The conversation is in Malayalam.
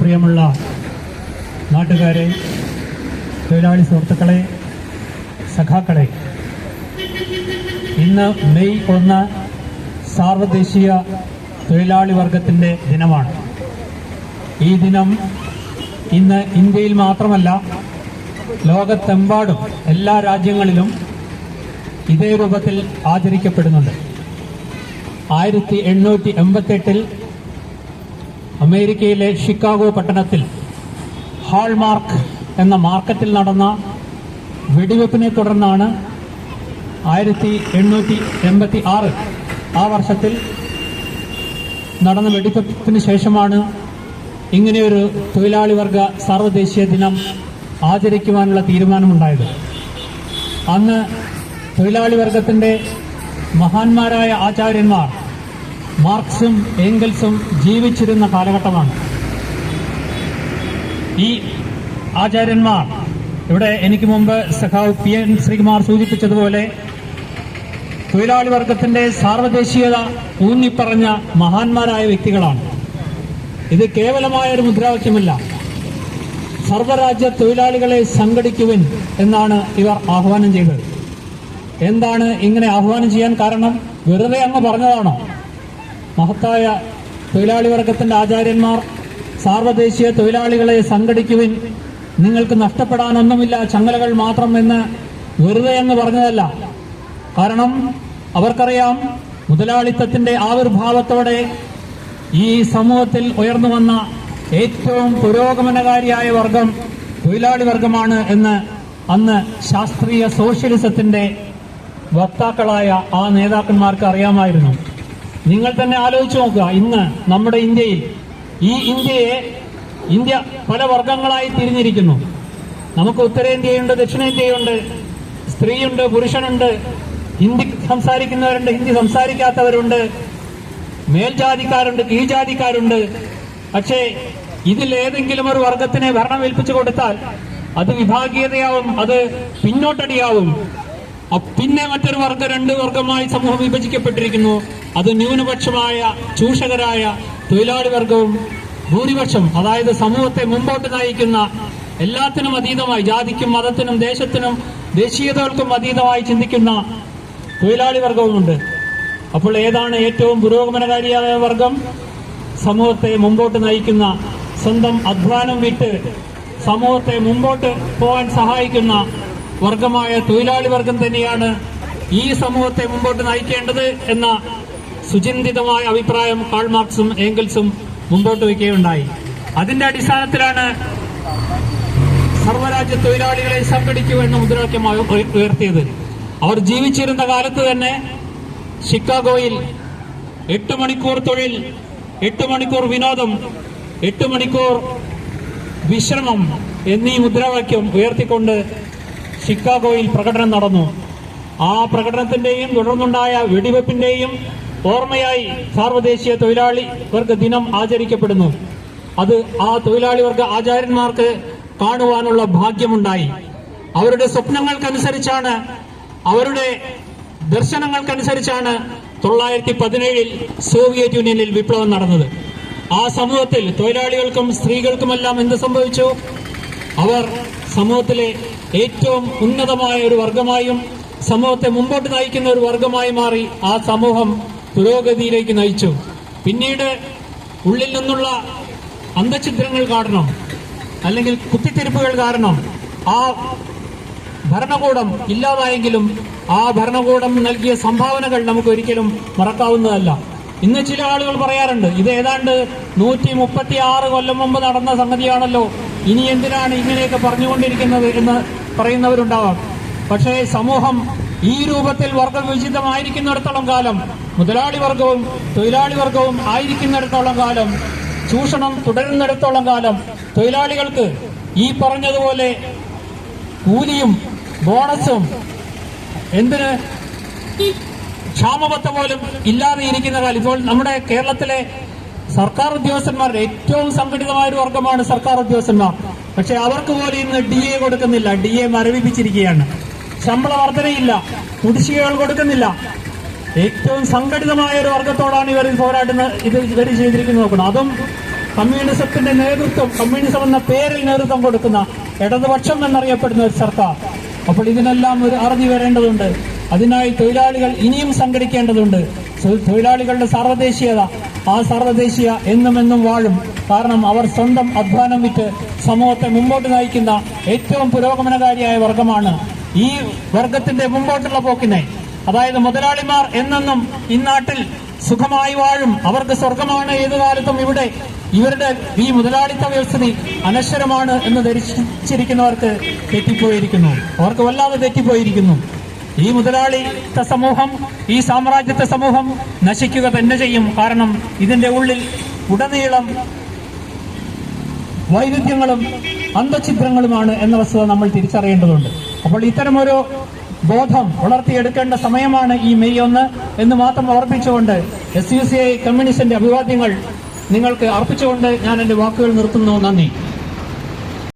പ്രിയമുള്ള നാട്ടുകാരെ, തൊഴിലാളി സുഹൃത്തുക്കളെ, സഖാക്കളെ, ഇന്ന് മെയ് 1 സാർവദേശീയ തൊഴിലാളി വർഗത്തിൻ്റെ ദിനമാണ്. ഈ ദിനം ഇന്ന് ഇന്ത്യയിൽ മാത്രമല്ല ലോകത്തെമ്പാടും എല്ലാ രാജ്യങ്ങളിലും ഇതേ രൂപത്തിൽ ആചരിക്കപ്പെടുന്നുണ്ട്. 1888 അമേരിക്കയിലെ ഷിക്കാഗോ പട്ടണത്തിൽ ഹാൾമാർക്ക് എന്ന മാർക്കറ്റിൽ നടന്ന വെടിവെപ്പിനെ തുടർന്നാണ് 1886 ആ വർഷത്തിൽ നടന്ന വെടിവെപ്പിന് ശേഷമാണ് ഇങ്ങനെയൊരു തൊഴിലാളി വർഗ സാർവദേശീയ ദിനം ആചരിക്കുവാനുള്ള തീരുമാനമുണ്ടായത്. അന്ന് തൊഴിലാളി വർഗത്തിന്റെ മഹാന്മാരായ ആചാര്യന്മാർ മാർക്സും ഏംഗൽസും ജീവിച്ചിരുന്ന കാലഘട്ടമാണ്. ഈ ആചാര്യന്മാർ ഇവിടെ എനിക്ക് മുമ്പ് സഖാവ് PN ശ്രീകുമാർ സൂചിപ്പിച്ചതുപോലെ തൊഴിലാളി വർഗത്തിന്റെ സാർവദേശീയത ഊന്നിപ്പറഞ്ഞ മഹാന്മാരായ വ്യക്തികളാണ്. ഇത് കേവലമായ ഒരു മുദ്രാവാക്യമല്ല. സർവ്വരാജ്യ തൊഴിലാളികളെ സംഘടിക്കുവിൻ എന്നാണ് ഇവർ ആഹ്വാനം ചെയ്തത്. എന്താണ് ഇങ്ങനെ ആഹ്വാനം ചെയ്യാൻ കാരണം? വെറുതെ അങ്ങ് പറഞ്ഞതാണോ? മഹത്തായ തൊഴിലാളി വർഗത്തിന്റെ ആചാര്യന്മാർ സാർവദേശീയ തൊഴിലാളികളെ സംഘടിക്കുവിൻ, നിങ്ങൾക്ക് നഷ്ടപ്പെടാനൊന്നുമില്ല, ചങ്ങലകൾ മാത്രം എന്ന് വെറുതെ അങ്ങ് പറഞ്ഞതല്ല. കാരണം അവർക്കറിയാം, മുതലാളിത്തത്തിന്റെ ആവിർഭാവത്തോടെ ഈ സമൂഹത്തിൽ ഉയർന്നു വന്ന ഏറ്റവും പുരോഗമനകാരിയായ വർഗം തൊഴിലാളി വർഗമാണ് എന്ന് അന്ന് ശാസ്ത്രീയ സോഷ്യലിസത്തിന്റെ വക്താക്കളായ ആ നേതാക്കന്മാർക്ക് അറിയാമായിരുന്നു. നിങ്ങൾ തന്നെ ആലോചിച്ചു നോക്കുക, ഇന്ന് നമ്മുടെ ഇന്ത്യയിൽ ഇന്ത്യ പല വർഗങ്ങളായി തിരിഞ്ഞിരിക്കുന്നു. നമുക്ക് ഉത്തരേന്ത്യയുണ്ട്, ദക്ഷിണേന്ത്യയുണ്ട്, സ്ത്രീയുണ്ട്, പുരുഷനുണ്ട്, ഹിന്ദി സംസാരിക്കുന്നവരുണ്ട്, ഹിന്ദി സംസാരിക്കാത്തവരുണ്ട്, മേൽജാതിക്കാരുണ്ട്, കീഴ്ജാതിക്കാരുണ്ട്. പക്ഷേ ഇതിലേതെങ്കിലും ഒരു വർഗത്തിനെ ഭരണം ഏൽപ്പിച്ചു കൊടുത്താൽ അത് വിഭാഗീയതയാവും, അത് പിന്നോട്ടടിയാവും. പിന്നെ മറ്റൊരു വർഗം, 2 വർഗമായി സമൂഹം വിഭജിക്കപ്പെട്ടിരിക്കുന്നു. അത് ന്യൂനപക്ഷമായ ചൂഷകരായ തൊഴിലാളി വർഗവും ഭൂരിപക്ഷം, അതായത് സമൂഹത്തെ മുമ്പോട്ട് നയിക്കുന്ന എല്ലാത്തിനും അതീതമായി, ജാതിക്കും മതത്തിനും ദേശത്തിനും ദേശീയതകൾക്കും അതീതമായി ചിന്തിക്കുന്ന തൊഴിലാളി വർഗവുമുണ്ട്. അപ്പോൾ ഏതാണ് ഏറ്റവും പുരോഗമനകാരിയായ വർഗം? സമൂഹത്തെ മുമ്പോട്ട് നയിക്കുന്ന, സ്വന്തം അധ്വാനം വിട്ട് സമൂഹത്തെ മുമ്പോട്ട് പോകാൻ സഹായിക്കുന്ന വർഗമായ തൊഴിലാളി വർഗം തന്നെയാണ് ഈ സമൂഹത്തെ മുമ്പോട്ട് നയിക്കേണ്ടത് എന്ന സുചിന്തിതമായ അഭിപ്രായം കാൾ മാർക്സും ഏംഗൽസും മുമ്പോട്ട് വയ്ക്കുകയുണ്ടായി. അതിന്റെ അടിസ്ഥാനത്തിലാണ് സർവ്വരാജ്യ തൊഴിലാളികളെ സംഘടിക്കൂ എന്ന മുദ്രാവാക്യം ഉയർത്തിയത്. അവർ ജീവിച്ചിരുന്ന കാലത്ത് തന്നെ ഷിക്കാഗോയിൽ 8 മണിക്കൂർ തൊഴിൽ, 8 മണിക്കൂർ വിനോദം, 8 മണിക്കൂർ വിശ്രമം എന്നീ മുദ്രാവാക്യം ഉയർത്തിക്കൊണ്ട് ഷിക്കാഗോയിൽ പ്രകടനം നടന്നു. ആ പ്രകടനത്തിന്റെയും തുടർന്നുണ്ടായ വെടിവെപ്പിന്റെയും ഓർമ്മയായി സാർവദേശീയ തൊഴിലാളി വർഗ ദിനം ആചരിക്കപ്പെടുന്നു. അത് ആ തൊഴിലാളി വർഗ ആചാര്യന്മാർക്ക് കാണുവാനുള്ള ഭാഗ്യമുണ്ടായി. അവരുടെ സ്വപ്നങ്ങൾക്കനുസരിച്ചാണ്, അവരുടെ ദർശനങ്ങൾക്കനുസരിച്ചാണ് 1917 സോവിയറ്റ് യൂണിയനിൽ വിപ്ലവം നടന്നത്. ആ സമൂഹത്തിൽ തൊഴിലാളികൾക്കും സ്ത്രീകൾക്കുമെല്ലാം എന്ത് സംഭവിച്ചു? അവർ സമൂഹത്തിലെ ഏറ്റവും ഉന്നതമായ ഒരു വർഗമായും സമൂഹത്തെ മുമ്പോട്ട് നയിക്കുന്ന ഒരു വർഗമായി മാറി. ആ സമൂഹം പുരോഗതിയിലേക്ക് നയിച്ചു. പിന്നീട് ഉള്ളിൽ നിന്നുള്ള അന്തഛിദ്രങ്ങൾ കാരണം, അല്ലെങ്കിൽ കുത്തിത്തിരിപ്പുകൾ കാരണം ആ ഭരണകൂടം ഇല്ലാതായെങ്കിലും ആ ഭരണകൂടം നൽകിയ സംഭാവനകൾ നമുക്ക് ഒരിക്കലും മറക്കാവുന്നതല്ല. ഇന്ന് ചില ആളുകൾ പറയാറുണ്ട്, ഇത് ഏതാണ്ട് 136 കൊല്ലം മുമ്പ് നടന്ന സംഗതിയാണല്ലോ, ഇനി എന്തിനാണ് ഇങ്ങനെയൊക്കെ പറഞ്ഞുകൊണ്ടിരിക്കുന്നത് എന്ന് പറയുന്നവരുണ്ടാവാം. പക്ഷേ സമൂഹം ഈ രൂപത്തിൽ വർഗവിഭജിതമായിരിക്കുന്നിടത്തോളം കാലം, മുതലാളി വർഗവും തൊഴിലാളി വർഗവും ആയിരിക്കുന്നിടത്തോളം കാലം, ചൂഷണം തുടരുന്നിടത്തോളം കാലം തൊഴിലാളികൾക്ക് ഈ പറഞ്ഞതുപോലെ കൂലിയും ബോണസും എന്തിന് ക്ഷാമബത്ത പോലും ഇല്ലാതെ ഇരിക്കുന്ന കാലം. ഇപ്പോൾ നമ്മുടെ കേരളത്തിലെ സർക്കാർ ഉദ്യോഗസ്ഥന്മാരുടെ ഏറ്റവും സംഘടിതമായ ഒരു വർഗമാണ് സർക്കാർ ഉദ്യോഗസ്ഥന്മാർ. പക്ഷെ അവർക്ക് പോലും ഇന്ന് DA കൊടുക്കുന്നില്ല. DA മരവിപ്പിച്ചിരിക്കുകയാണ്. ശമ്പള വർധനയില്ല, കുടിശ്ശികകൾ കൊടുക്കുന്നില്ല. ഏറ്റവും സംഘടിതമായ ഒരു വർഗത്തോടാണ് ഇവർ പോരാടുന്നത്. ഇവർ ചെയ്തിരിക്കുന്നത് നോക്കണം. അതും കമ്മ്യൂണിസത്തിന്റെ നേതൃത്വം, കമ്മ്യൂണിസം എന്ന പേരിൽ നേതൃത്വം കൊടുക്കുന്ന ഇടതുപക്ഷം എന്നറിയപ്പെടുന്ന ഒരു സർക്കാർ. അപ്പോൾ ഇതിനെല്ലാം ഒരു അറുതി വരേണ്ടതുണ്ട്. അതിനായി തൊഴിലാളികൾ ഇനിയും സംഘടിക്കേണ്ടതുണ്ട്. തൊഴിലാളികളുടെ സാർവദേശീയത, ആ സാർവദേശീയ എന്നും വാഴും. കാരണം അവർ സ്വന്തം അധ്വാനം വിറ്റ് സമൂഹത്തെ മുമ്പോട്ട് നയിക്കുന്ന ഏറ്റവും പുരോഗമനകാരിയായ വർഗമാണ്. ഈ വർഗത്തിന്റെ മുമ്പോട്ടുള്ള പോക്കിനെ, അതായത് മുതലാളിമാർ എന്നെന്നും ഇന്നാട്ടിൽ സുഖമായി വാഴും, അവർക്ക് സ്വർഗമാണ് ഏതു കാലത്തും ഇവിടെ, ഇവരുടെ ഈ മുതലാളിത്ത വ്യവസ്ഥിതി അനശ്വരമാണ് എന്ന് ധരിച്ചിരിക്കുന്നവർക്ക് തെറ്റിപ്പോയിരിക്കുന്നു. അവർക്ക് വല്ലാതെ തെറ്റിപ്പോയിരിക്കുന്നു. ഈ മുതലാളിത്ത സമൂഹം, ഈ സാമ്രാജ്യത്വ സമൂഹം നശിക്കുക തന്നെ ചെയ്യും. കാരണം ഇതിന്റെ ഉള്ളിൽ ഉടനീളം വൈരുദ്ധ്യങ്ങളും അന്തഛിദ്രങ്ങളുമാണ് എന്ന വസ്തുത നമ്മൾ തിരിച്ചറിയേണ്ടതുണ്ട്. അപ്പോൾ ഇത്തരമൊരു ബോധം വളർത്തിയെടുക്കേണ്ട സമയമാണ് ഈ മെയ് 1 എന്ന് മാത്രം ഓർപ്പിച്ചുകൊണ്ട് SUCI കമ്മ്യൂണിസ്റ്റിന്റെ അഭിവാദ്യങ്ങൾ നിങ്ങൾക്ക് അർപ്പിച്ചുകൊണ്ട് ഞാൻ എന്റെ വാക്കുകൾ നിർത്തുന്നു. നന്ദി.